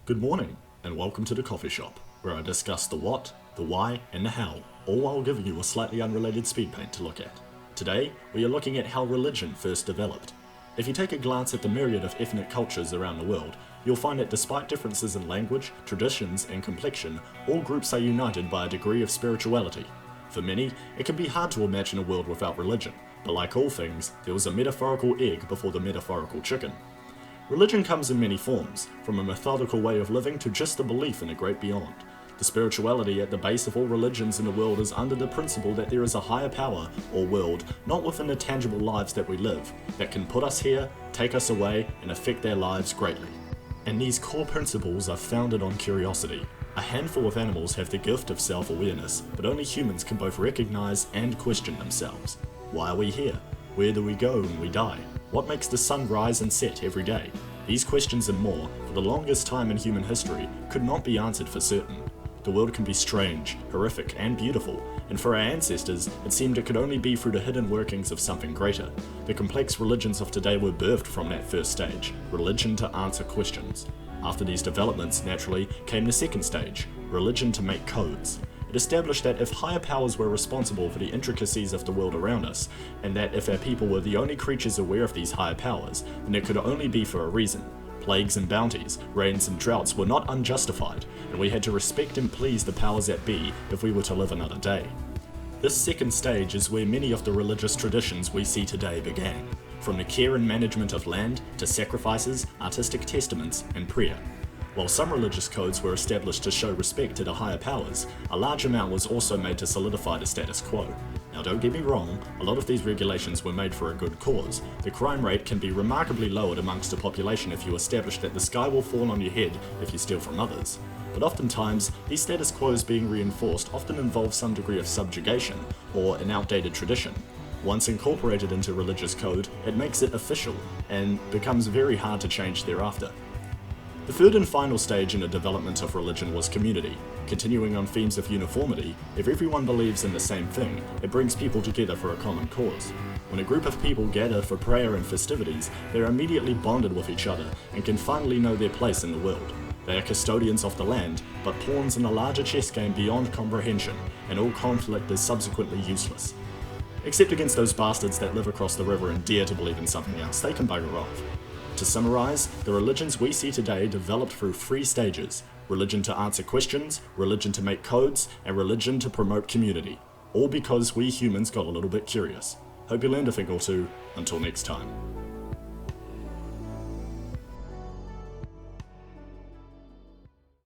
Good morning, and welcome to the coffee shop, where I discuss the what, the why, and the how, all while giving you a slightly unrelated speed paint to look at. Today, we are looking at how religion first developed. If you take a glance at the myriad of ethnic cultures around the world, you'll find that despite differences in language, traditions, and complexion, all groups are united by a degree of spirituality. For many, it can be hard to imagine a world without religion, but like all things, there was a metaphorical egg before the metaphorical chicken. Religion comes in many forms, from a methodical way of living to just a belief in a great beyond. The spirituality at the base of all religions in the world is under the principle that there is a higher power, or world, not within the tangible lives that we live, that can put us here, take us away, and affect their lives greatly. And these core principles are founded on curiosity. A handful of animals have the gift of self-awareness, but only humans can both recognize and question themselves. Why are we here? Where do we go when we die? What makes the sun rise and set every day? These questions and more, for the longest time in human history, could not be answered for certain. The world can be strange, horrific, and beautiful, and for our ancestors, it seemed it could only be through the hidden workings of something greater. The complex religions of today were birthed from that first stage, religion to answer questions. After these developments, naturally, came the second stage, religion to make codes. It established that if higher powers were responsible for the intricacies of the world around us, and that if our people were the only creatures aware of these higher powers, then it could only be for a reason. Plagues and bounties, rains and droughts were not unjustified, and we had to respect and please the powers that be if we were to live another day. This second stage is where many of the religious traditions we see today began, from the care and management of land to sacrifices, artistic testaments, and prayer. While some religious codes were established to show respect to the higher powers, a large amount was also made to solidify the status quo. Now don't get me wrong, a lot of these regulations were made for a good cause. The crime rate can be remarkably lowered amongst the population if you establish that the sky will fall on your head if you steal from others. But oftentimes, these status quos being reinforced often involve some degree of subjugation, or an outdated tradition. Once incorporated into religious code, it makes it official, and becomes very hard to change thereafter. The third and final stage in the development of religion was community. Continuing on themes of uniformity, if everyone believes in the same thing, it brings people together for a common cause. When a group of people gather for prayer and festivities, they are immediately bonded with each other and can finally know their place in the world. They are custodians of the land, but pawns in a larger chess game beyond comprehension, and all conflict is subsequently useless. Except against those bastards that live across the river and dare to believe in something else, they can bugger off. To summarize, the religions we see today developed through three stages: religion to answer questions, religion to make codes, and religion to promote community. All because we humans got a little bit curious. Hope you learned a thing or two. Until next time.